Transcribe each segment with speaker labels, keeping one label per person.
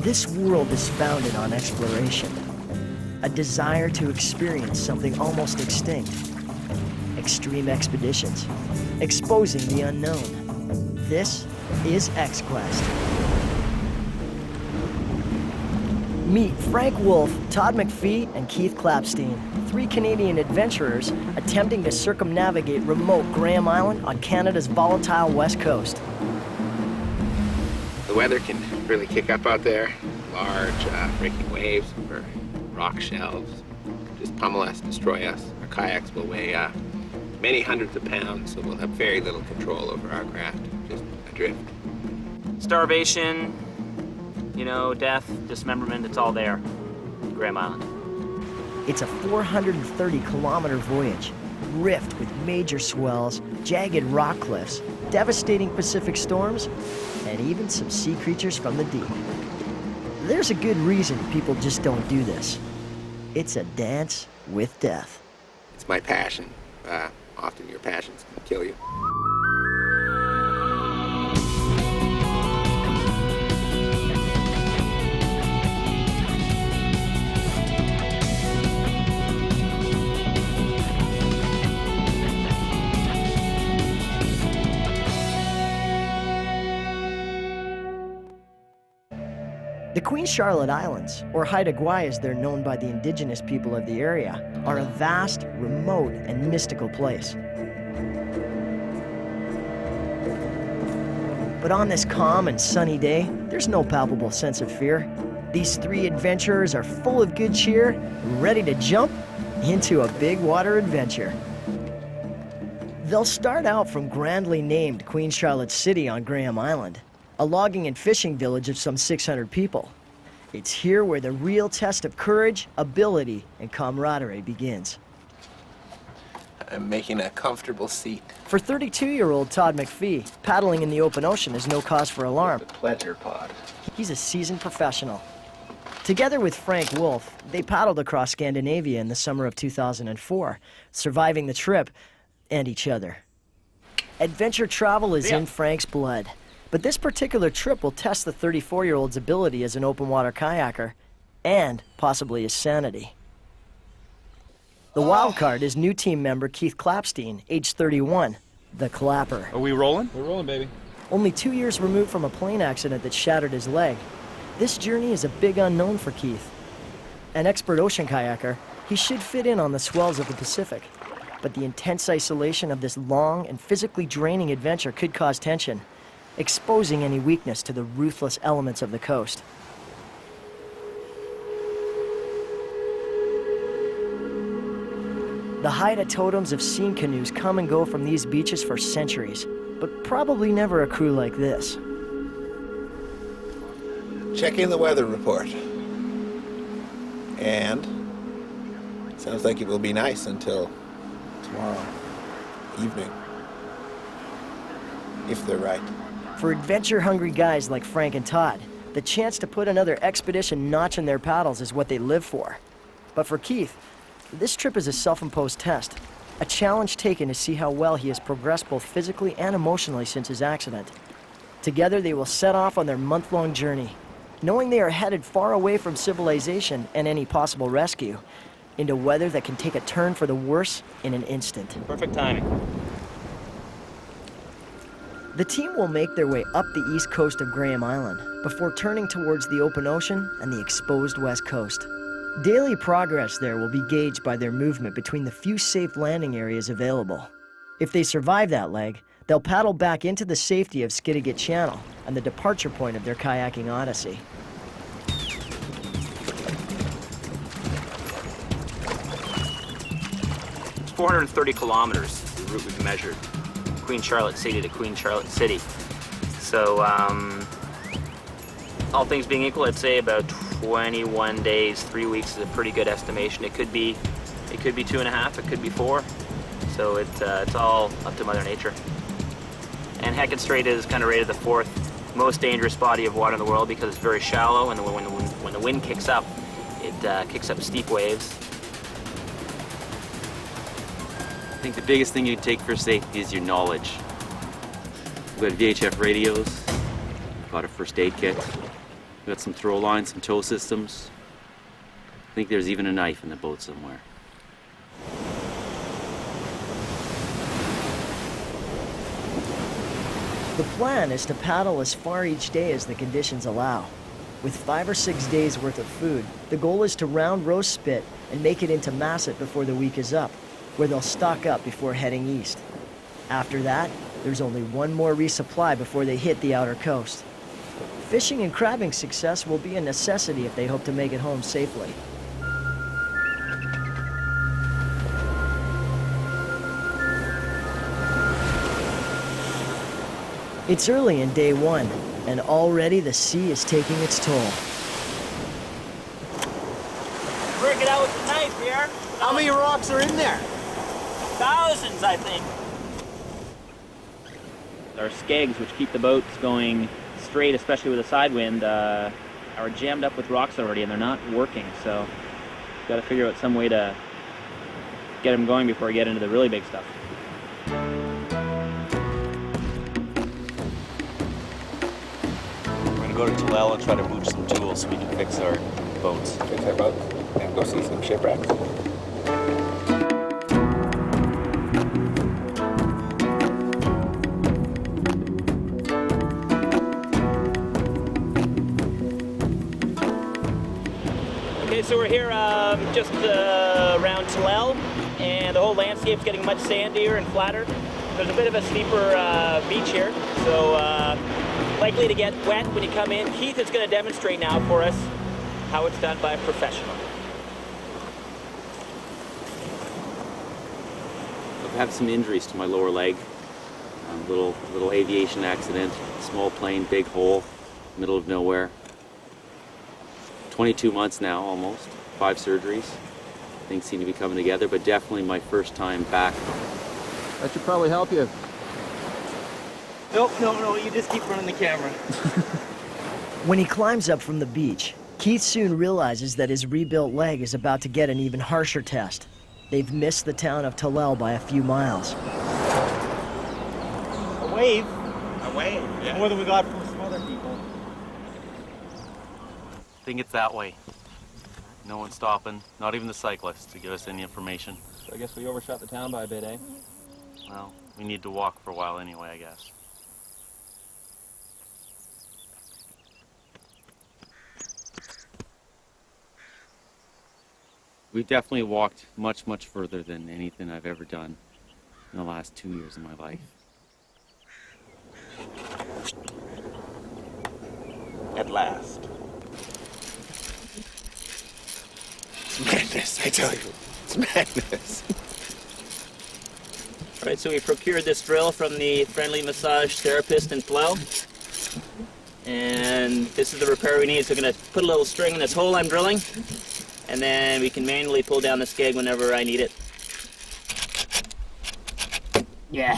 Speaker 1: This world is founded on exploration, a desire to experience something almost extinct. Extreme expeditions, exposing the unknown. This is X-Quest. Meet Frank Wolf, Todd McPhee, and Keith Clapstein, 3 Canadian adventurers attempting to circumnavigate remote Graham Island on Canada's volatile west coast.
Speaker 2: The weather can really kick up out there. Large breaking waves or rock shelves just pummel us, destroy us. Our kayaks will weigh many hundreds of pounds, so we'll have very little control over our craft, just adrift.
Speaker 3: Starvation, death, dismemberment, it's all there, Graham Island.
Speaker 1: It's a 430-kilometer voyage, rift with major swells, jagged rock cliffs, devastating Pacific storms, and even some sea creatures from the deep. There's a good reason people just don't do this. It's a dance with death.
Speaker 2: It's my passion. Often your passions can kill you.
Speaker 1: The Queen Charlotte Islands, or Haida Gwaii as they're known by the indigenous people of the area, are a vast, remote, and mystical place. But on this calm and sunny day, there's no palpable sense of fear. These 3 adventurers are full of good cheer, ready to jump into a big water adventure. They'll start out from grandly named Queen Charlotte City on Graham Island, a logging and fishing village of some 600 people. It's here where the real test of courage, ability, and camaraderie begins.
Speaker 2: I'm making a comfortable seat.
Speaker 1: For 32-year-old Todd McPhee, paddling in the open ocean is no cause for alarm.
Speaker 2: The pleasure pod.
Speaker 1: He's a seasoned professional. Together with Frank Wolf, they paddled across Scandinavia in the summer of 2004, surviving the trip and each other. Adventure travel is in Frank's blood. But this particular trip will test the 34-year-old's ability as an open-water kayaker, and possibly his sanity. The wild card is new team member Keith Clapstein, age 31, the Clapper.
Speaker 4: Are we rolling? We're rolling, baby.
Speaker 1: Only 2 years removed from a plane accident that shattered his leg, this journey is a big unknown for Keith. An expert ocean kayaker, he should fit in on the swells of the Pacific. But the intense isolation of this long and physically draining adventure could cause tension, exposing any weakness to the ruthless elements of the coast. The Haida totems have seen canoes come and go from these beaches for centuries, but probably never a crew like this.
Speaker 2: Checking the weather report. And sounds like it will be nice until tomorrow evening, if they're right.
Speaker 1: For adventure-hungry guys like Frank and Todd, the chance to put another expedition notch in their paddles is what they live for. But for Keith, this trip is a self-imposed test, a challenge taken to see how well he has progressed both physically and emotionally since his accident. Together, they will set off on their month-long journey, knowing they are headed far away from civilization and any possible rescue, into weather that can take a turn for the worse in an instant.
Speaker 3: Perfect timing.
Speaker 1: The team will make their way up the east coast of Graham Island before turning towards the open ocean and the exposed west coast. Daily progress there will be gauged by their movement between the few safe landing areas available. If they survive that leg, they'll paddle back into the safety of Skidegate Channel and the departure point of their kayaking odyssey.
Speaker 3: It's 430 kilometers, the route we've measured. Queen Charlotte City to Queen Charlotte City. So, all things being equal, I'd say about 21 days, 3 weeks is a pretty good estimation. It could be 2.5, it could be 4. So it's all up to Mother Nature. And Hecate Strait is kind of rated the 4th most dangerous body of water in the world because it's very shallow, and when the wind kicks up, it kicks up steep waves.
Speaker 4: I think the biggest thing you take for safety is your knowledge. We've got VHF radios, we've got a first aid kit, We got some throw lines, some tow systems. I think there's even a knife in the boat somewhere.
Speaker 1: The plan is to paddle as far each day as the conditions allow. With 5 or 6 days worth of food, the goal is to round Rose Spit and make it into Masset before the week is up, where they'll stock up before heading east. After that, there's only one more resupply before they hit the outer coast. Fishing and crabbing success will be a necessity if they hope to make it home safely. It's early in day one, and already the sea is taking its toll.
Speaker 3: Work it out with the knife here.
Speaker 5: How many rocks are in there?
Speaker 3: Thousands, I think. Our skegs, which keep the boats going straight, especially with a side wind, are jammed up with rocks already, and they're not working. So we've got to figure out some way to get them going before we get into the really big stuff.
Speaker 4: We're going to go to Tulel and try to mooch some tools so we can fix our boats.
Speaker 2: Fix our boat and go see some shipwrecks.
Speaker 3: Okay, so we're here just around Tulel, and the whole landscape's getting much sandier and flatter. There's a bit of a steeper beach here, so likely to get wet when you come in. Keith is going to demonstrate now for us how it's done by a professional.
Speaker 4: I've had some injuries to my lower leg. Little aviation accident, small plane, big hole, middle of nowhere. 22 months now, almost. 5 surgeries. Things seem to be coming together, but definitely my first time back.
Speaker 5: That should probably help you.
Speaker 3: Nope, no, you just keep running the camera.
Speaker 1: When he climbs up from the beach, Keith soon realizes that his rebuilt leg is about to get an even harsher test. They've missed the town of Tulel by a few miles.
Speaker 3: A wave.
Speaker 2: A wave, yeah.
Speaker 3: More than we got from some other people.
Speaker 4: I think it's that way. No one stopping, not even the cyclists, to give us any information.
Speaker 3: So I guess we overshot the town by a bit, eh?
Speaker 4: Well, we need to walk for a while anyway, I guess. We've definitely walked much, much further than anything I've ever done in the last 2 years of my life.
Speaker 2: At last. It's madness, I tell you. It's madness.
Speaker 3: All right, so we procured this drill from the friendly massage therapist in Tulel. And this is the repair we need. So we're going to put a little string in this hole I'm drilling, and then we can manually pull down the skeg whenever I need it. Yeah.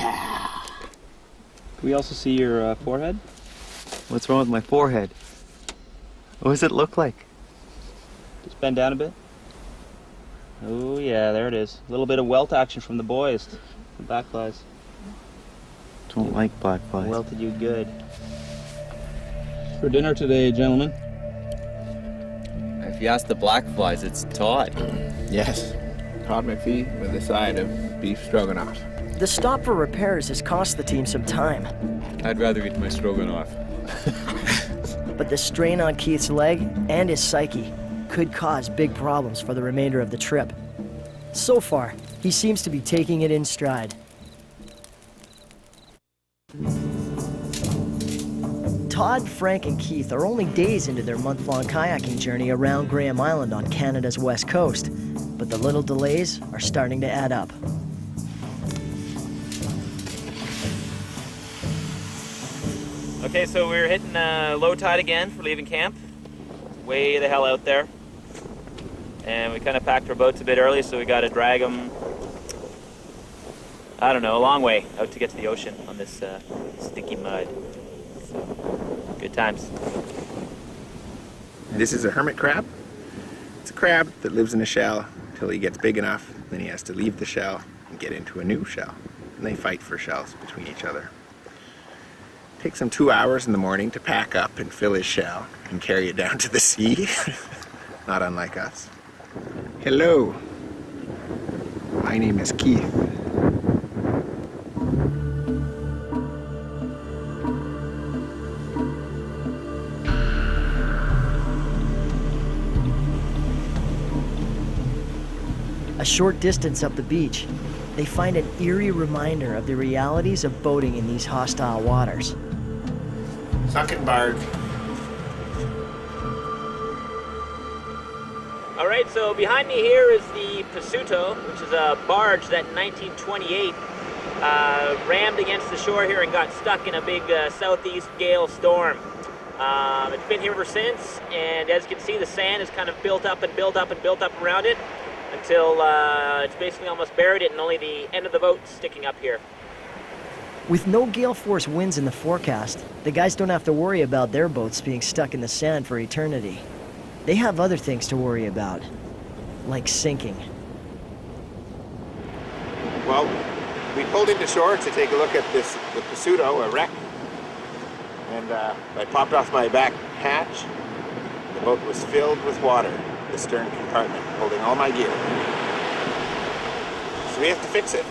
Speaker 3: Can we also see your forehead?
Speaker 5: What's wrong with my forehead? What does it look like?
Speaker 3: Just bend down a bit. Oh yeah, there it is. A little bit of welt action from the boys. The black flies.
Speaker 5: Don't like black flies.
Speaker 3: Welted you good.
Speaker 6: For dinner today, gentlemen.
Speaker 5: If you ask the black flies, it's Todd.
Speaker 2: Yes. Cod McPhee with a side of beef stroganoff.
Speaker 1: The stop for repairs has cost the team some time,
Speaker 5: I'd rather eat my stroganoff.
Speaker 1: but the strain on Keith's leg and his psyche could cause big problems for the remainder of the trip. So far, he seems to be taking it in stride. Todd, Frank, and Keith are only days into their month-long kayaking journey around Graham Island on Canada's west coast, but the little delays are starting to add up.
Speaker 3: Okay, so we're hitting low tide again for leaving camp. Way the hell out there. And we kind of packed our boats a bit early, so we got to drag them, I don't know, a long way out to get to the ocean on this sticky mud. So, good times.
Speaker 2: This is a hermit crab. It's a crab that lives in a shell until he gets big enough. Then he has to leave the shell and get into a new shell. And they fight for shells between each other. takes him 2 hours in the morning to pack up and fill his shell and carry it down to the sea. Not unlike us. Hello. My name is Keith.
Speaker 1: A short distance up the beach, they find an eerie reminder of the realities of boating in these hostile waters.
Speaker 2: Sunken barge.
Speaker 3: All right, so behind me here is the Pasuto, which is a barge that in 1928 rammed against the shore here and got stuck in a big southeast gale storm. It's been here ever since, and as you can see, the sand has kind of built up and built up and built up around it until it's basically almost buried it and only the end of the boat sticking up here.
Speaker 1: With no gale force winds in the forecast, the guys don't have to worry about their boats being stuck in the sand for eternity. They have other things to worry about, like sinking.
Speaker 2: Well, we pulled into shore to take a look at the Pasuto, a wreck. And I popped off my back hatch. The boat was filled with water, the stern compartment, holding all my gear. So we have to fix it,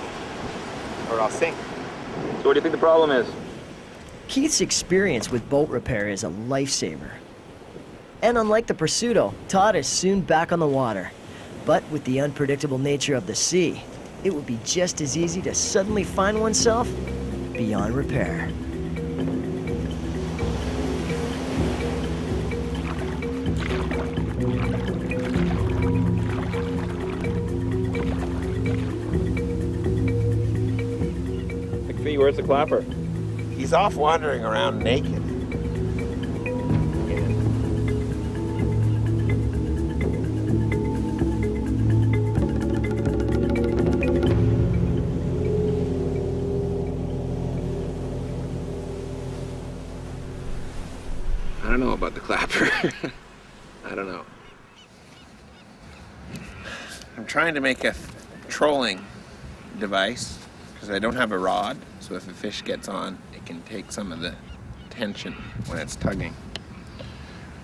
Speaker 2: or I'll sink.
Speaker 3: So what do you think the problem is?
Speaker 1: Keith's experience with boat repair is a lifesaver. And unlike the Pursuito, Todd is soon back on the water. But with the unpredictable nature of the sea, it would be just as easy to suddenly find oneself beyond repair.
Speaker 3: McPhee, where's the clapper?
Speaker 2: He's off wandering around naked. I don't know about the clapper. I don't know. I'm trying to make a trolling device because I don't have a rod, so if a fish gets on, it can take some of the tension when it's tugging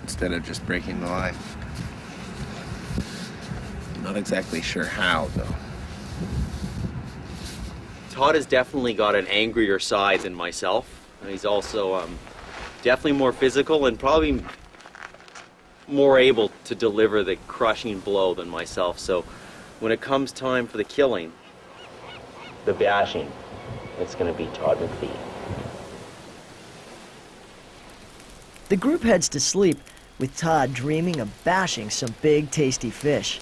Speaker 2: instead of just breaking the line. I'm not exactly sure how, though.
Speaker 4: Todd has definitely got an angrier side than myself. And he's also definitely more physical and probably more able to deliver the crushing blow than myself. So when it comes time for the killing, the bashing, it's going to be Todd McPhee.
Speaker 1: The group heads to sleep, with Todd dreaming of bashing some big, tasty fish.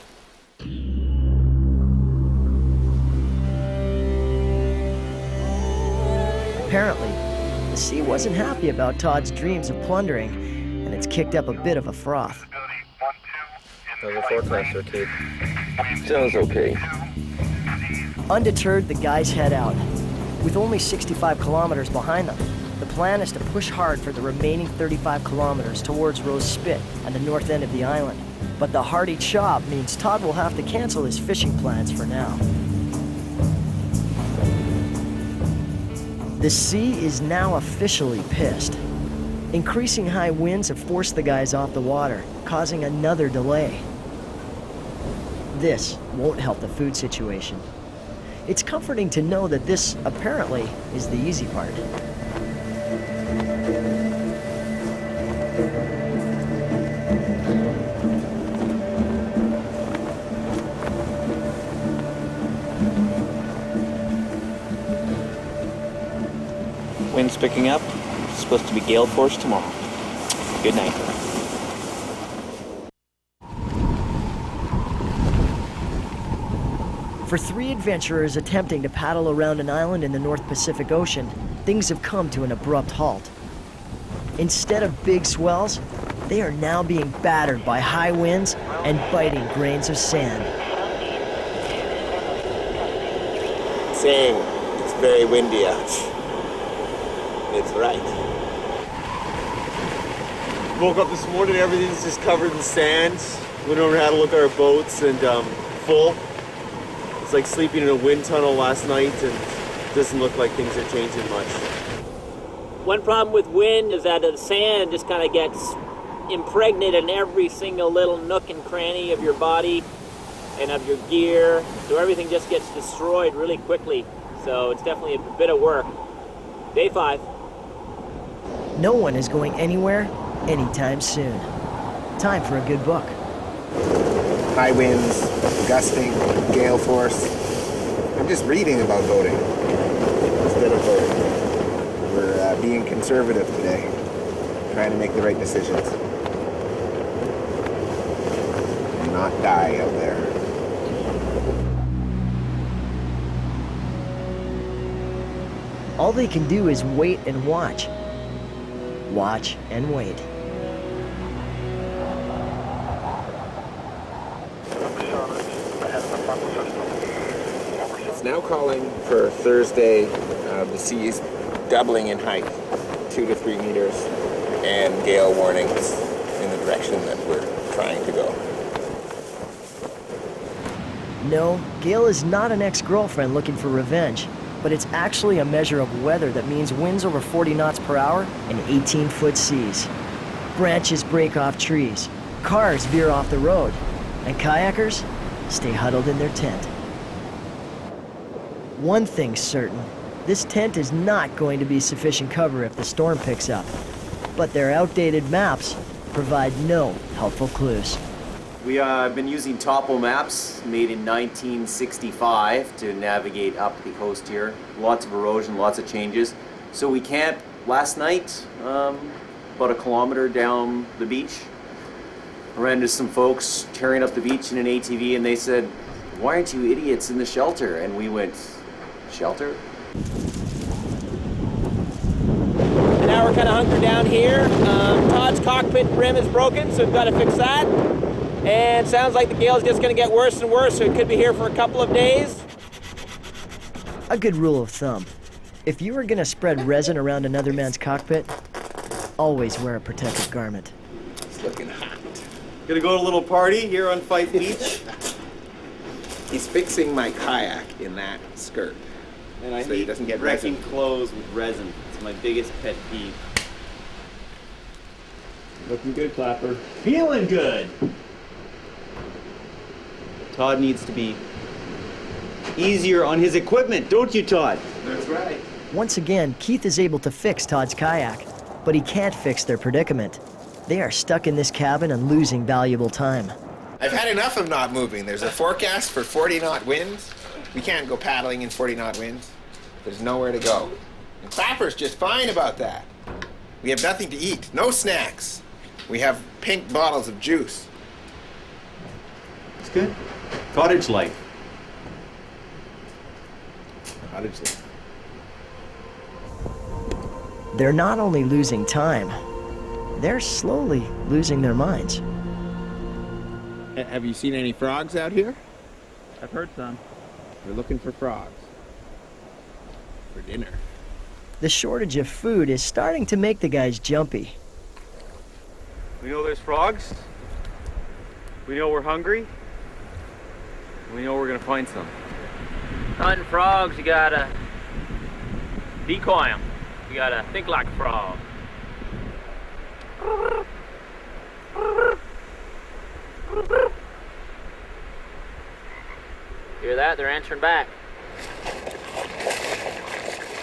Speaker 1: Apparently, the sea wasn't happy about Todd's dreams of plundering, and it's kicked up a bit of a froth.
Speaker 3: How's the forecast, sir, Kate?
Speaker 4: Sounds okay.
Speaker 1: Undeterred, the guys head out. With only 65 kilometers behind them, the plan is to push hard for the remaining 35 kilometers towards Rose Spit and the north end of the island. But the hearty chop means Todd will have to cancel his fishing plans for now. The sea is now officially pissed. Increasing high winds have forced the guys off the water, causing another delay. This won't help the food situation. It's comforting to know that this, apparently, is the easy part.
Speaker 7: Wind's picking up. It's supposed to be gale force tomorrow. Good night.
Speaker 1: For three adventurers attempting to paddle around an island in the North Pacific Ocean, things have come to an abrupt halt. Instead of big swells, they are now being battered by high winds and biting grains of sand.
Speaker 2: Saying it's very windy out. It's right.
Speaker 8: Woke up this morning, everything's just covered in sand. Went over and had a look at our boats and full. It's like sleeping in a wind tunnel last night and it doesn't look like things are changing much.
Speaker 3: One problem with wind is that the sand just kind of gets impregnated in every single little nook and cranny of your body and of your gear, so everything just gets destroyed really quickly. So it's definitely a bit of work. Day 5.
Speaker 1: No one is going anywhere anytime soon. Time for a good book.
Speaker 2: High winds, gusting, gale force. I'm just reading about boating instead of boating. We're being conservative today, trying to make the right decisions. And not die out there.
Speaker 1: All they can do is wait and watch. Watch and wait.
Speaker 2: It's now calling for Thursday. The sea is doubling in height, 2 to 3 meters, and gale warnings in the direction that we're trying to go.
Speaker 1: No, Gale is not an ex-girlfriend looking for revenge, but it's actually a measure of weather that means winds over 40 knots per hour and 18-foot seas. Branches break off trees, cars veer off the road, and kayakers stay huddled in their tent. One thing's certain, this tent is not going to be sufficient cover if the storm picks up, but their outdated maps provide no helpful clues.
Speaker 4: We have been using topo maps made in 1965 to navigate up the coast here. Lots of erosion, lots of changes. So we camped last night, about a kilometer down the beach. I ran into some folks tearing up the beach in an ATV, and they said, "Why aren't you idiots in the shelter?" And we went, "Shelter?"
Speaker 3: And now we're kind of hunkered down here. Todd's cockpit rim is broken, so we've got to fix that. And sounds like the gale's just going to get worse and worse, so it could be here for a couple of days.
Speaker 1: A good rule of thumb. If you are going to spread resin around another man's cockpit, always wear a protective garment.
Speaker 2: It's looking hot.
Speaker 4: Gonna go to a little party here on Fife Beach.
Speaker 2: He's fixing my kayak in that skirt.
Speaker 4: And I
Speaker 2: So he
Speaker 4: hate
Speaker 2: doesn't get
Speaker 4: wrecking
Speaker 2: resin.
Speaker 4: clothes with resin. It's my biggest pet peeve.
Speaker 6: Looking good, Clapper.
Speaker 4: Feeling good. Todd needs to be easier on his equipment, don't you, Todd?
Speaker 2: That's right.
Speaker 1: Once again, Keith is able to fix Todd's kayak, but he can't fix their predicament. They are stuck in this cabin and losing valuable time.
Speaker 2: I've had enough of not moving. There's a forecast for 40-knot winds. We can't go paddling in 40-knot winds. There's nowhere to go. And Clapper's just fine about that. We have nothing to eat, no snacks. We have pink bottles of juice.
Speaker 4: It's good. Cottage life.
Speaker 2: Cottage life.
Speaker 1: They're not only losing time, they're slowly losing their minds.
Speaker 2: Have you seen any frogs out here?
Speaker 6: I've heard some.
Speaker 2: We're looking for frogs. For dinner.
Speaker 1: The shortage of food is starting to make the guys jumpy.
Speaker 5: We know there's frogs. We know we're hungry. We know we're gonna find some.
Speaker 3: Hunting frogs, you gotta decoy them. You gotta think like a frog. Hear that? They're answering back.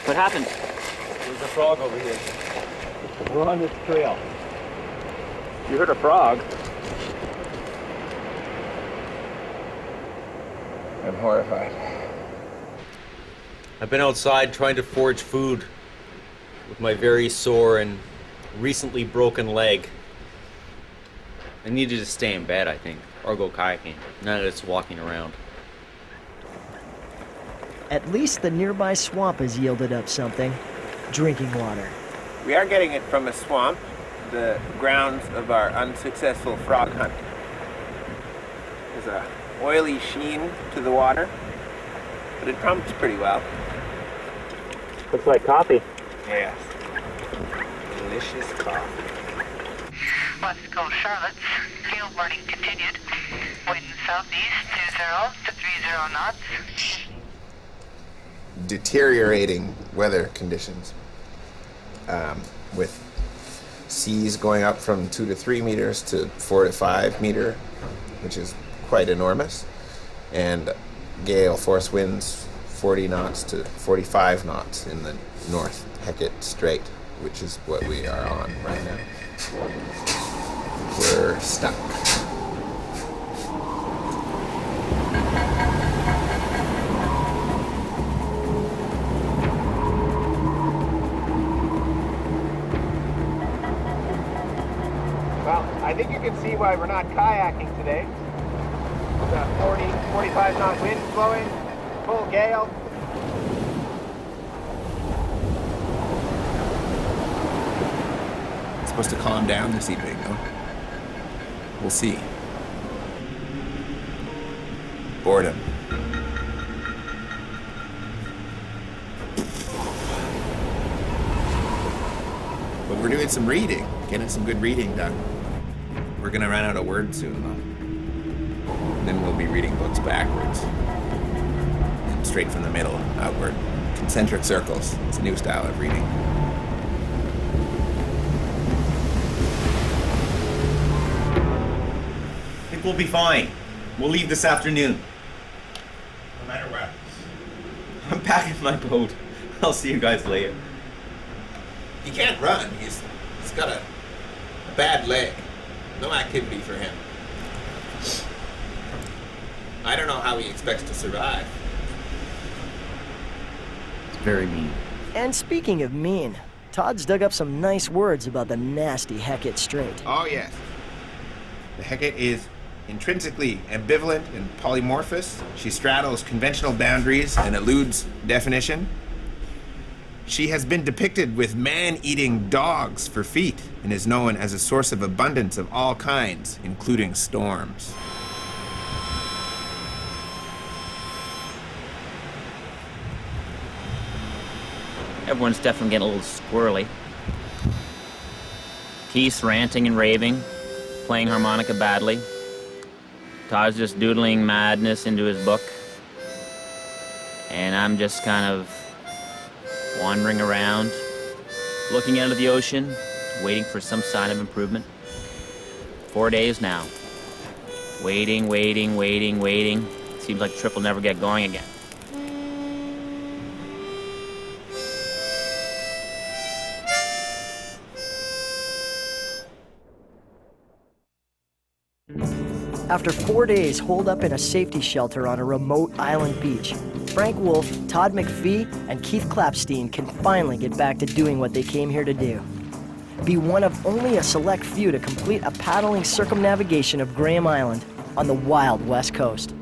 Speaker 3: What happened?
Speaker 5: There's a frog over here. We're on this trail.
Speaker 3: You heard a frog.
Speaker 2: I'm horrified.
Speaker 4: I've been outside trying to forage food with my very sore and recently broken leg. I needed to stay in bed, I think, or go kayaking, not just walking around.
Speaker 1: At least the nearby swamp has yielded up something. Drinking water.
Speaker 2: We are getting it from a swamp, the grounds of our unsuccessful frog hunt. There's a oily sheen to the water, but it pumps pretty well.
Speaker 3: Looks like coffee.
Speaker 2: Yes. Delicious coffee.
Speaker 9: West Coast Charlotte, gale warning continued. Wind southeast 20 to 30 knots.
Speaker 2: Deteriorating weather conditions. with seas going up from 2 to 3 meters to 4 to 5 meter, which is quite enormous, and gale force winds 40 knots to 45 knots in the North Hecate Strait, which is what we are on right now. We're stuck.
Speaker 10: Well, I think you can see why we're not kayaking today. We've got 40, 45 knot wind blowing, full gale.
Speaker 2: It's supposed to calm down this evening, no? We'll see. Boredom. But we're doing some reading, getting some good reading done. We're gonna run out of words soon, though. Then we'll be reading books backwards. And straight from the middle, outward. Concentric circles. It's a new style of reading.
Speaker 5: I think we'll be fine. We'll leave this afternoon.
Speaker 2: No matter what.
Speaker 5: I'm packing my boat. I'll see you guys later.
Speaker 2: He can't run. He's got a bad leg. No activity for him. I don't know how he expects to survive.
Speaker 7: It's very mean.
Speaker 1: And speaking of mean, Todd's dug up some nice words about the nasty Hecate Strait.
Speaker 2: Oh, yes. The Hecate is intrinsically ambivalent and polymorphous. She straddles conventional boundaries and eludes definition. She has been depicted with man-eating dogs for feet and is known as a source of abundance of all kinds, including storms.
Speaker 3: Everyone's definitely getting a little squirrely. Keith's ranting and raving, playing harmonica badly. Todd's just doodling madness into his book. And I'm just kind of wandering around, looking out of the ocean, waiting for some sign of improvement. 4 days now. Waiting, waiting, waiting, waiting. Seems like the trip will never get going again.
Speaker 1: After 4 days holed up in a safety shelter on a remote island beach, Frank Wolf, Todd McPhee, and Keith Clapstein can finally get back to doing what they came here to do. Be one of only a select few to complete a paddling circumnavigation of Graham Island on the wild West Coast.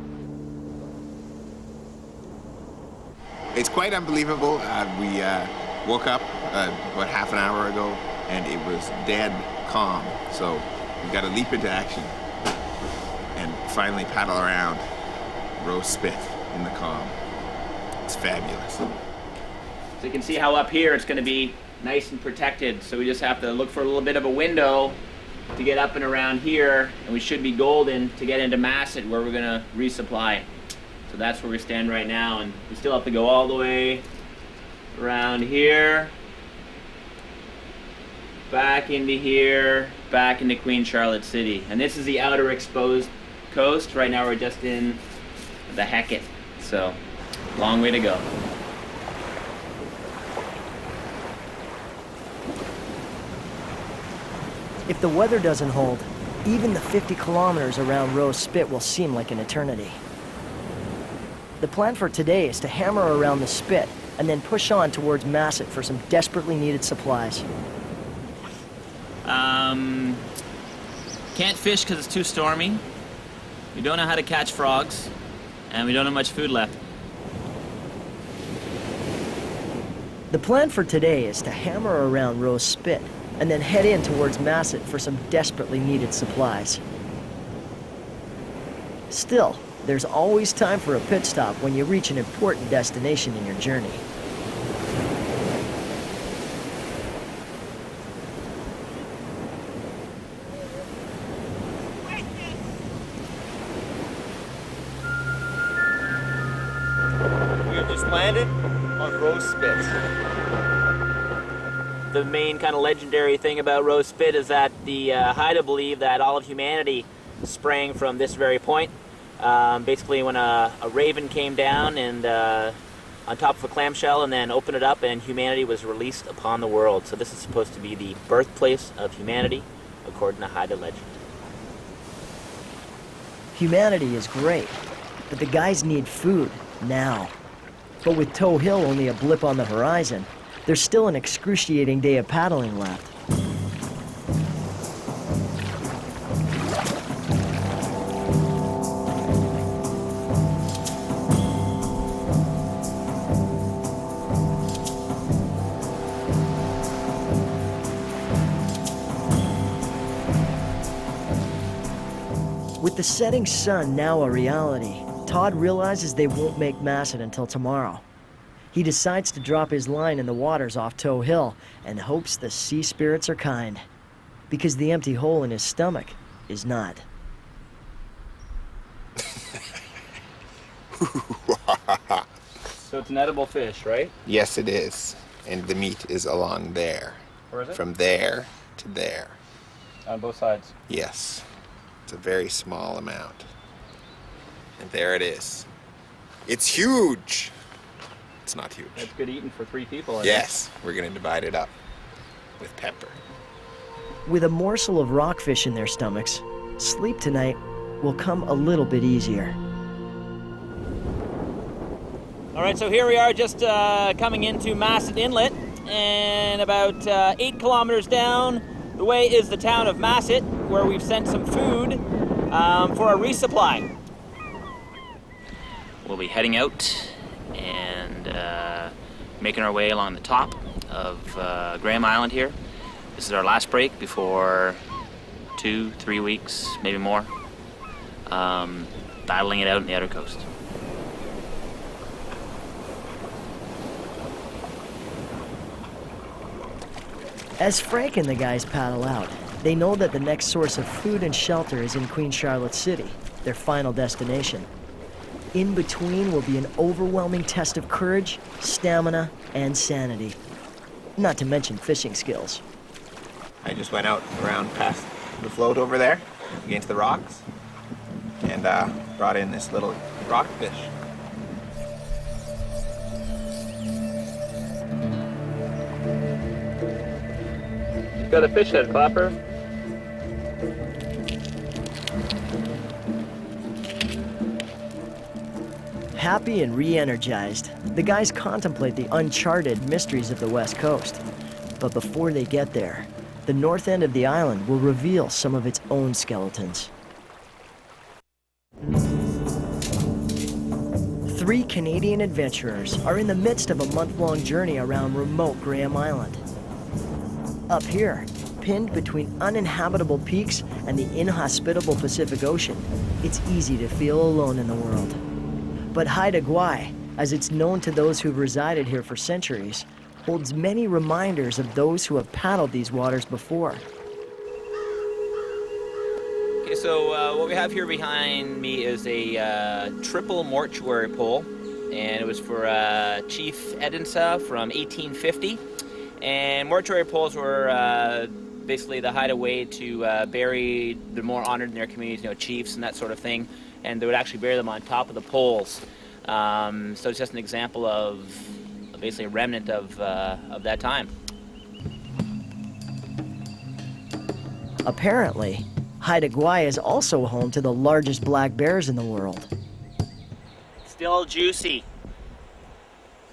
Speaker 2: It's quite unbelievable. We woke up about half an hour ago and it was dead calm. So we've got to leap into action and finally paddle around Roe Spit in the calm. It's fabulous.
Speaker 3: So you can see how up here it's going to be nice and protected. So we just have to look for a little bit of a window to get up and around here, and we should be golden to get into Masset where we're going to resupply. So that's where we stand right now, and we still have to go all the way around here, back into here, back into Queen Charlotte City. And this is the outer exposed coast. Right now we're just in the Hecate, so long way to go.
Speaker 1: If the weather doesn't hold, even the 50 kilometers around Rose Spit will seem like an eternity. The plan for today is to hammer around the spit and then push on towards Masset for some desperately needed supplies.
Speaker 3: Can't fish because it's too stormy. We don't know how to catch frogs, and we don't have much food left.
Speaker 1: The plan for today is to hammer around Rose Spit and then head in towards Masset for some desperately needed supplies. Still, there's always time for a pit stop when you reach an important destination in your journey.
Speaker 8: We have just landed on Rose Spit.
Speaker 3: the main kind of legendary thing about Rose Spit is that the Haida believe that all of humanity sprang from this very point. Basically, when a raven came down and on top of a clamshell and then opened it up, and humanity was released upon the world. So this is supposed to be the birthplace of humanity, according to Haida legend.
Speaker 1: Humanity is great, but the guys need food now. But with Toe Hill only a blip on the horizon, there's still an excruciating day of paddling left. With the setting sun now a reality, Todd realizes they won't make Masset until tomorrow. He decides to drop his line in the waters off Toe Hill and hopes the sea spirits are kind, because the empty hole in his stomach is not.
Speaker 3: So it's an edible fish, right?
Speaker 2: Yes, it is. And the meat is along there.
Speaker 3: Where is it?
Speaker 2: From there to there.
Speaker 3: On both sides.
Speaker 2: Yes. It's a very small amount. And there it is. It's huge. It's not huge.
Speaker 3: That's good eating for 3 people.
Speaker 2: Yes, we're going to divide it up with pepper.
Speaker 1: With a morsel of rockfish in their stomachs, sleep tonight will come a little bit easier.
Speaker 3: All right, so here we are just coming into Masset Inlet, and about 8 kilometers down the way is the town of Masset, where we've sent some food for a resupply. We'll be heading out and making our way along the top of Graham Island here. This is our last break before 2-3 weeks, maybe more, battling it out on the outer coast.
Speaker 1: As Frank and the guys paddle out, they know that the next source of food and shelter is in Queen Charlotte City, their final destination. In between will be an overwhelming test of courage, stamina, and sanity. Not to mention fishing skills.
Speaker 2: I just went out around past the float over there, against the rocks, and brought in this little rockfish.
Speaker 3: Got a fish head, Clapper.
Speaker 1: Happy and re-energized, the guys contemplate the uncharted mysteries of the West Coast. But before they get there, the north end of the island will reveal some of its own skeletons. 3 Canadian adventurers are in the midst of a month-long journey around remote Graham Island. Up here, pinned between uninhabitable peaks and the inhospitable Pacific Ocean, it's easy to feel alone in the world. But Haida Gwaii, as it's known to those who've resided here for centuries, holds many reminders of those who have paddled these waters before.
Speaker 3: Okay, so what we have here behind me is a triple mortuary pole, and it was for Chief Edinsa from 1850. And mortuary poles were basically the Haida way to bury the more honored in their communities, you know, chiefs and that sort of thing. And they would actually bury them on top of the poles. So it's just an example of basically a remnant of that time.
Speaker 1: Apparently, Haida Gwaii is also home to the largest black bears in the world.
Speaker 3: Still juicy.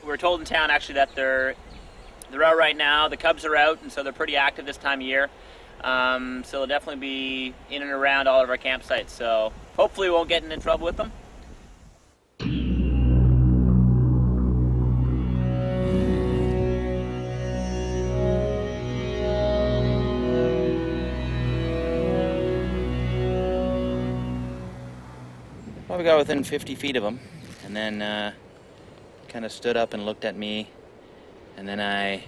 Speaker 3: We were told in town actually that they're out right now. The cubs are out, and so they're pretty active this time of year. So they'll definitely be in and around all of our campsites. So hopefully we won't get into trouble with them. Well, we got within 50 feet of them, and then kind of stood up and looked at me. And then I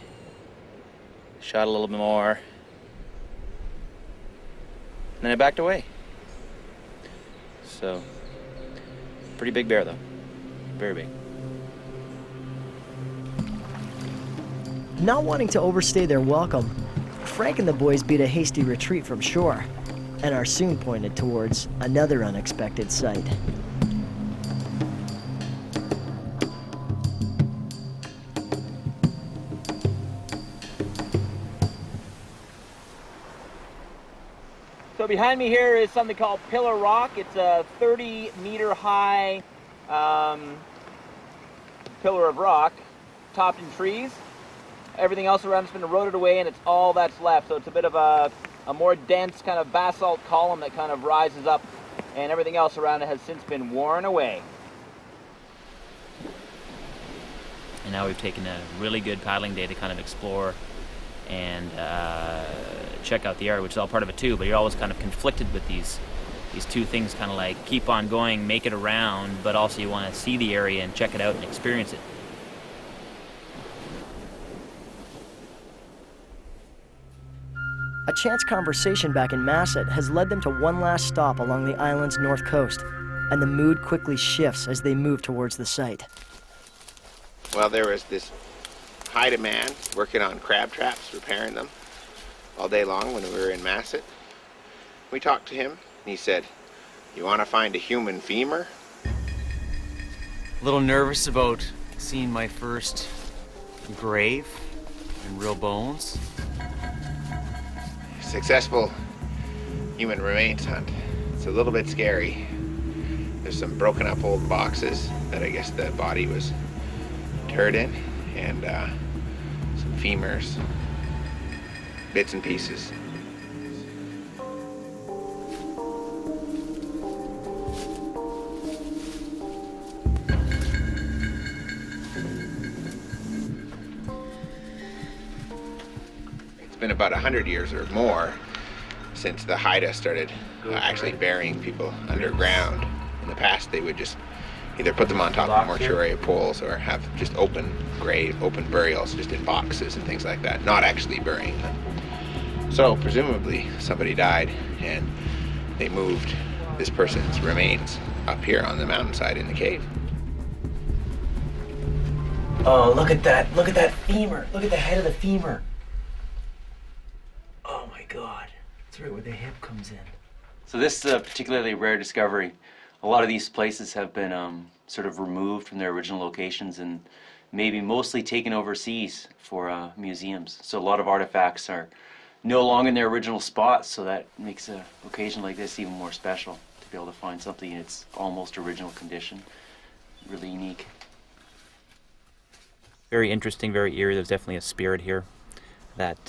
Speaker 3: shot a little bit more. And then I backed away. So, pretty big bear though. Very big.
Speaker 1: Not wanting to overstay their welcome, Frank and the boys beat a hasty retreat from shore and are soon pointed towards another unexpected sight.
Speaker 3: So behind me here is something called Pillar Rock. It's a 30-meter high pillar of rock topped in trees. Everything else around has been eroded away and it's all that's left. So it's a bit of a more dense kind of basalt column that kind of rises up, and everything else around it has since been worn away. And now we've taken a really good paddling day to kind of explore and check out the area, which is all part of it too, but you're always kind of conflicted with these two things, kind of like keep on going, make it around, but also you want to see the area and check it out and experience it.
Speaker 1: A chance conversation back in Masset has led them to one last stop along the island's north coast, and the mood quickly shifts as they move towards the site.
Speaker 2: Well, there was this Haida man working on crab traps, repairing them all day long when we were in Masset. We talked to him, and he said, "You want to find a human femur?"
Speaker 5: A little nervous about seeing my first grave and real bones.
Speaker 2: Successful human remains hunt. It's a little bit scary. There's some broken up old boxes that I guess the body was interred in, and some femurs, bits and pieces. It's been about 100 years or more since the Haida started actually burying people underground. In the past, they would just either put them on top of mortuary poles or have just open burials just in boxes and things like that, not actually burying them. So presumably somebody died and they moved this person's remains up here on the mountainside in the cave.
Speaker 11: Oh, look at that femur. Look at the head of the femur. Oh my God, that's right where the hip comes in.
Speaker 4: So this is a particularly rare discovery. A lot of these places have been sort of removed from their original locations and maybe mostly taken overseas for museums. So a lot of artifacts are no longer in their original spots, so that makes an occasion like this even more special, to be able to find something in its almost original condition. Really unique.
Speaker 3: Very interesting, very eerie. There's definitely a spirit here that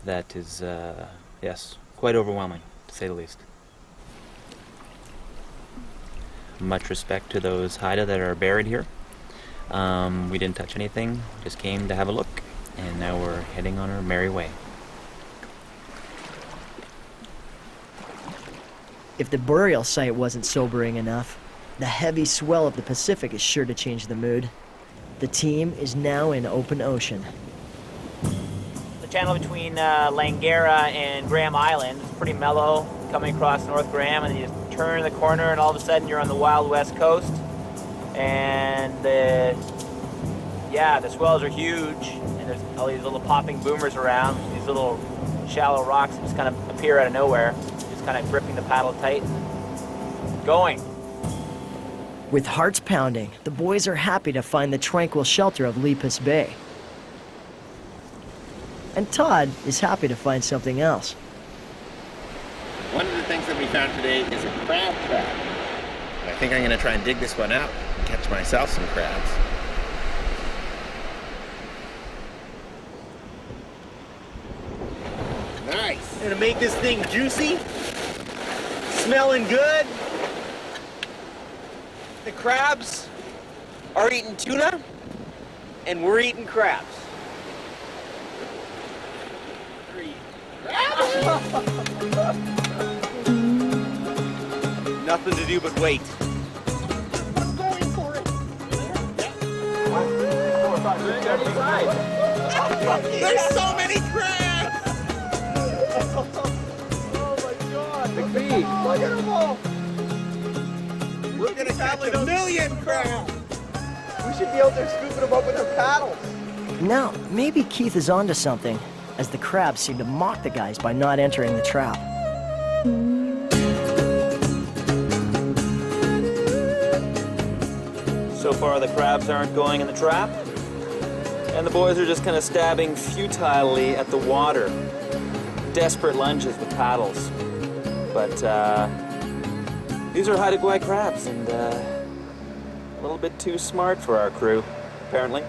Speaker 3: that is, yes, quite overwhelming, to say the least. Much respect to those Haida that are buried here. We didn't touch anything, just came to have a look, and now we're heading on our merry way.
Speaker 1: If the burial site wasn't sobering enough, the heavy swell of the Pacific is sure to change the mood. The team is now in open ocean.
Speaker 3: The channel between Langara and Graham Island is pretty mellow, coming across North Graham, and you just turn the corner and all of a sudden you're on the wild west coast. And the swells are huge, and there's all these little popping boomers around, these little shallow rocks that just kind of appear out of nowhere, just kind of gripping the paddle tight, going.
Speaker 1: With hearts pounding, the boys are happy to find the tranquil shelter of Lepus Bay. And Todd is happy to find something else.
Speaker 2: One of the things that we found today is a crab trap. I think I'm going to try and dig this one out and catch myself some crabs. Nice.
Speaker 8: Gonna make this thing juicy, smelling good. The crabs are eating tuna, and we're eating crabs. Nothing to do but wait.
Speaker 10: I'm going for it.
Speaker 8: There's so many crabs!
Speaker 10: Oh my God. Look at them all.
Speaker 8: We're gonna catch a million crabs! We should be out there scooping them up with our paddles.
Speaker 1: Now, maybe Keith is onto something, as the crabs seem to mock the guys by not entering the trap.
Speaker 7: So far, the crabs aren't going in the trap, and the boys are just kind of stabbing futilely at the water. Desperate lunges with paddles. But these are Haida Gwaii crabs, and a little bit too smart for our crew, apparently.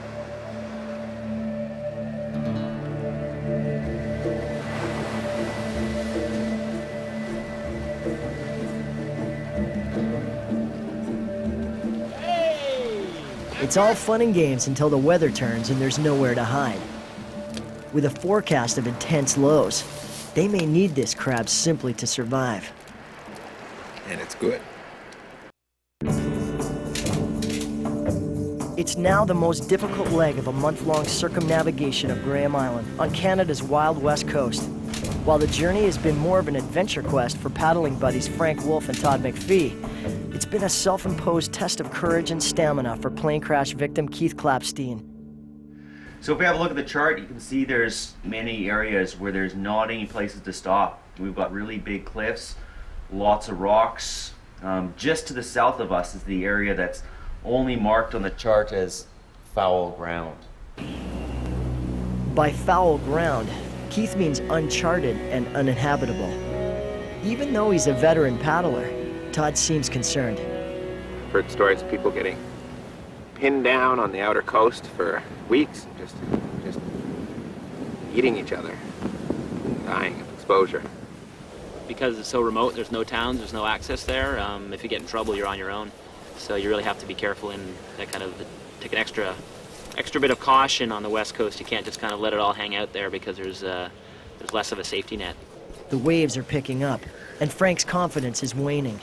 Speaker 1: It's all fun and games until the weather turns and there's nowhere to hide. With a forecast of intense lows, they may need this crab simply to survive.
Speaker 2: And it's good.
Speaker 1: It's now the most difficult leg of a month-long circumnavigation of Graham Island on Canada's wild west coast. While the journey has been more of an adventure quest for paddling buddies Frank Wolf and Todd McPhee, it's been a self-imposed test of courage and stamina for plane crash victim Keith Clapstein.
Speaker 4: So if we have a look at the chart, you can see there's many areas where there's not any places to stop. We've got really big cliffs, lots of rocks. Just to the south of us is the area that's only marked on the chart as foul ground.
Speaker 1: By foul ground, Keith means uncharted and uninhabitable. Even though he's a veteran paddler, Todd seems concerned.
Speaker 2: I've heard stories of people getting pinned down on the outer coast for weeks, and just eating each other, dying of exposure.
Speaker 3: Because it's so remote, there's no towns, there's no access there. If you get in trouble, you're on your own. So you really have to be careful and that kind of take an extra bit of caution on the west coast. You can't just kind of let it all hang out there because there's less of a safety net.
Speaker 1: The waves are picking up, and Frank's confidence is waning.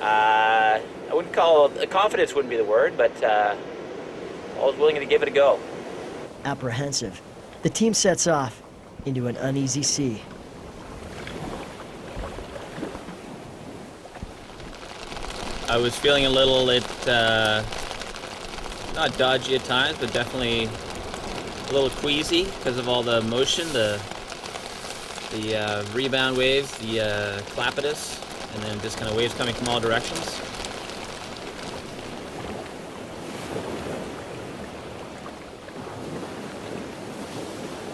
Speaker 7: I wouldn't call it, confidence wouldn't be the word, but I was willing to give it a go.
Speaker 1: Apprehensive, the team sets off into an uneasy sea.
Speaker 7: I was feeling a little not dodgy at times, but definitely a little queasy because of all the motion, the rebound waves, the clapidus, and then just kind of waves coming from all directions.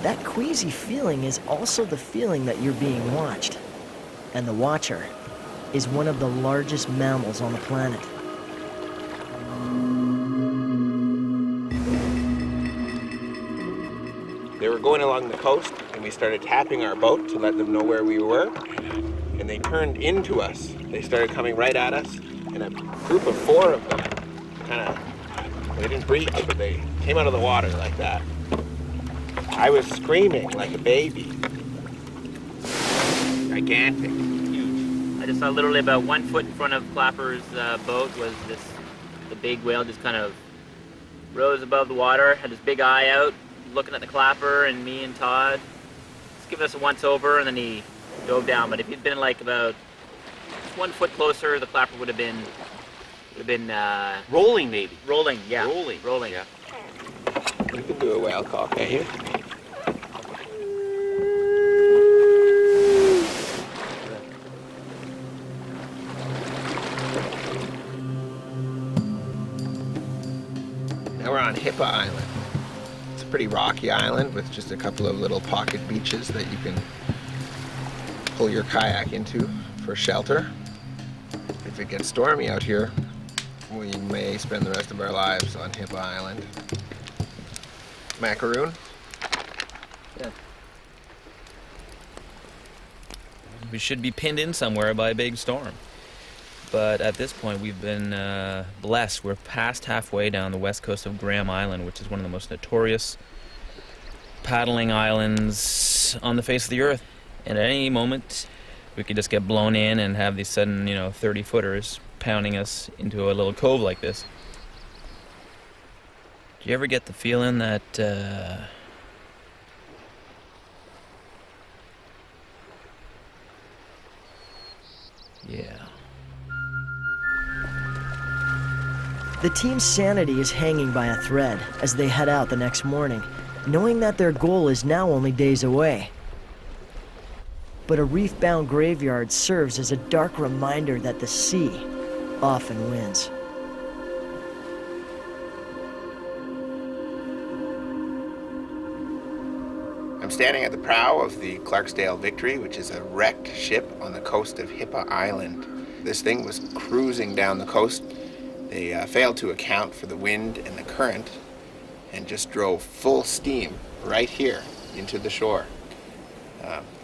Speaker 1: That queasy feeling is also the feeling that you're being watched. And the watcher is one of the largest mammals on the planet.
Speaker 2: They were going along the coast, and we started tapping our boat to let them know where we were, and they turned into us. They started coming right at us, and a group of 4 of them they didn't breach, but they came out of the water like that. I was screaming like a baby. Gigantic.
Speaker 3: I just saw literally about 1 foot in front of Clapper's boat was the big whale just kind of rose above the water, had his big eye out, looking at the Clapper and me and Todd. Just giving us a once over, and then he dove down. But if he'd been like about 1 foot closer, the Clapper would have been
Speaker 4: Rolling, maybe.
Speaker 3: rolling. Yeah,
Speaker 4: Rolling.
Speaker 3: Yeah.
Speaker 2: You can do a whale call, can't you? Now we're on Hippa Island. It's a pretty rocky island with just a couple of little pocket beaches that you can pull your kayak into for shelter. If it gets stormy out here, we may spend the rest of our lives on Hippa Island. Macaroon?
Speaker 3: Yeah.
Speaker 7: We should be pinned in somewhere by a big storm. But at this point, we've been blessed. We're past halfway down the west coast of Graham Island, which is one of the most notorious paddling islands on the face of the earth. And at any moment, we could just get blown in and have these sudden, 30-footers pounding us into a little cove like this. Do you ever get the feeling that, yeah.
Speaker 1: The team's sanity is hanging by a thread as they head out the next morning, knowing that their goal is now only days away. But a reef-bound graveyard serves as a dark reminder that the sea often wins.
Speaker 2: I'm standing at the prow of the Clarksdale Victory, which is a wrecked ship on the coast of Haida Island. This thing was cruising down the coast. They failed to account for the wind and the current and just drove full steam right here into the shore.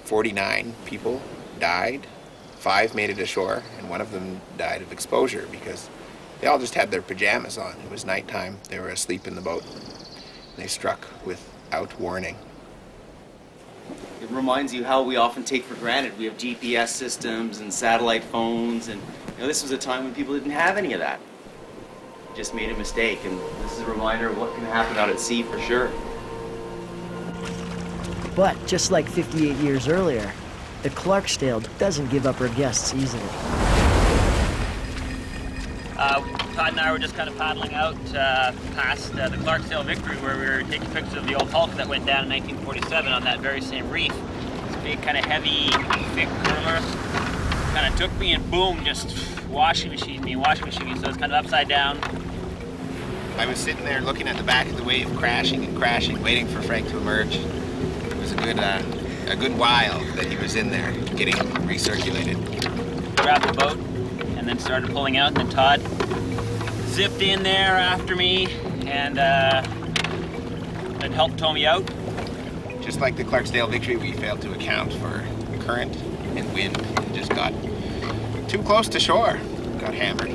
Speaker 2: 49 people died, 5 made it ashore, and one of them died of exposure because they all just had their pajamas on. It was nighttime, they were asleep in the boat. They struck without warning.
Speaker 4: It reminds you how we often take for granted. We have GPS systems and satellite phones, and this was a time when people didn't have any of that. Just made a mistake, and this is a reminder of what can happen out at sea for sure.
Speaker 1: But just like 58 years earlier, the Clarksdale doesn't give up her guests easily.
Speaker 3: Todd and I were just kind of paddling out past the Clarksdale Victory, where we were taking pictures of the old hulk that went down in 1947 on that very same reef. This big kind of heavy, thick curler kind of took me and boom, just washing machine me. So it's kind of upside down.
Speaker 2: I was sitting there looking at the back of the wave, crashing and crashing, waiting for Frank to emerge. It was a good while that he was in there, getting recirculated.
Speaker 3: Grabbed the boat and then started pulling out, and then Todd zipped in there after me and helped tow me out.
Speaker 2: Just like the Clarksdale Victory, we failed to account for current and wind and just got too close to shore, got hammered.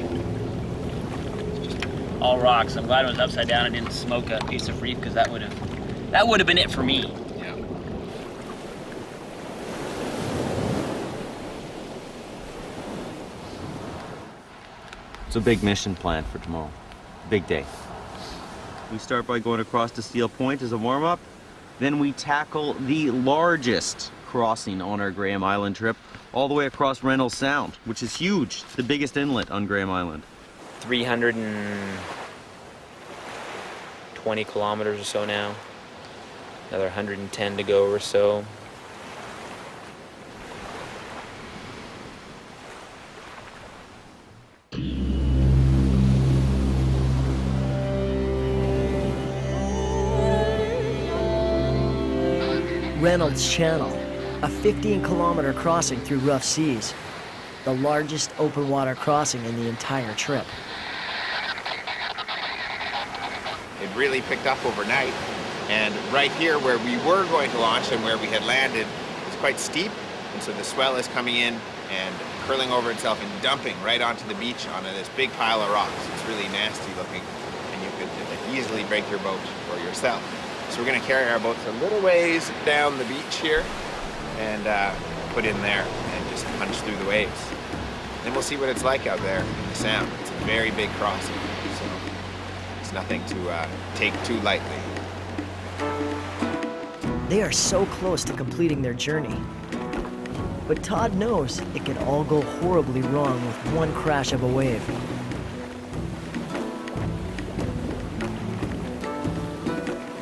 Speaker 3: All rocks. I'm glad it was upside down and didn't smoke a piece of reef, because that would have been it for me.
Speaker 2: Yeah.
Speaker 4: It's a big mission planned for tomorrow. Big day. We start by going across to Steel Point as a warm-up. Then we tackle the largest crossing on our Graham Island trip, all the way across Reynolds Sound, which is huge, the biggest inlet on Graham Island.
Speaker 3: 320 kilometers or so now. Another 110 to go or so.
Speaker 1: Reynolds Channel, a 15-kilometer crossing through rough seas, the largest open water crossing in the entire trip.
Speaker 2: It really picked up overnight, and right here where we were going to launch and where we had landed is quite steep, and so the swell is coming in and curling over itself and dumping right onto the beach onto this big pile of rocks. It's really nasty looking, and you could easily break your boat or yourself. So we're going to carry our boats a little ways down the beach here and put in there and just punch through the waves. Then we'll see what it's like out there in the Sound. It's a very big crossing, so it's nothing to take too lightly.
Speaker 1: They are so close to completing their journey. But Todd knows it can all go horribly wrong with one crash of a wave.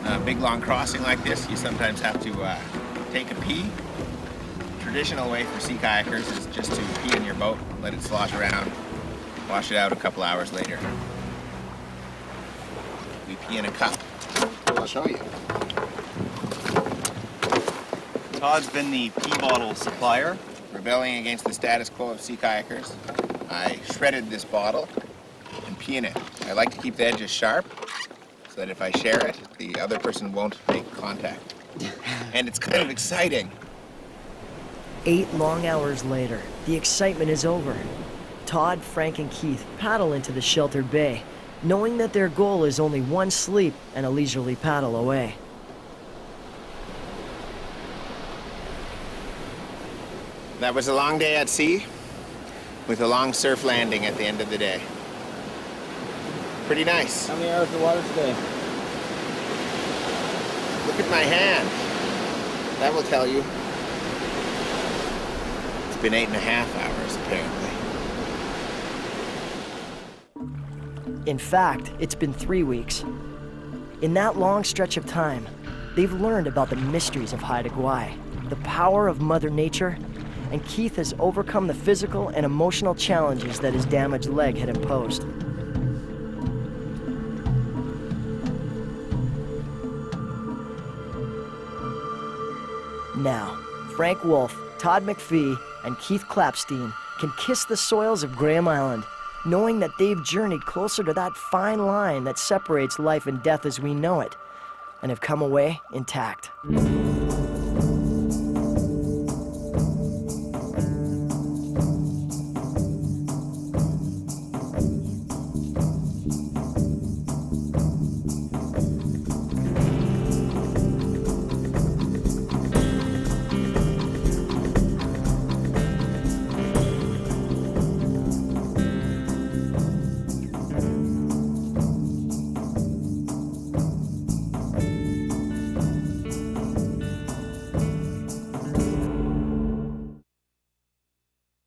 Speaker 2: A big long crossing like this, you sometimes have to take a pee. Traditional way for sea kayakers is just to pee in your boat, let it slosh around, wash it out a couple hours later. We pee in a cup. I'll show you.
Speaker 4: Todd's been the pee bottle supplier.
Speaker 2: Rebelling against the status quo of sea kayakers, I shredded this bottle and pee in it. I like to keep the edges sharp so that if I share it, the other person won't make contact. And it's kind of exciting.
Speaker 1: 8 long hours later, the excitement is over. Todd, Frank, and Keith paddle into the sheltered bay, knowing that their goal is only one sleep and a leisurely paddle away.
Speaker 2: That was a long day at sea, with a long surf landing at the end of the day. Pretty nice.
Speaker 6: How many hours of water today?
Speaker 2: Look at my hand. That will tell you. It's been 8.5 hours, apparently.
Speaker 1: In fact, it's been 3 weeks. In that long stretch of time, they've learned about the mysteries of Haida Gwaii, the power of Mother Nature, and Keith has overcome the physical and emotional challenges that his damaged leg had imposed. Now, Frank Wolf, Todd McPhee, and Keith Clapstein can kiss the soils of Graham Island, knowing that they've journeyed closer to that fine line that separates life and death as we know it, and have come away intact.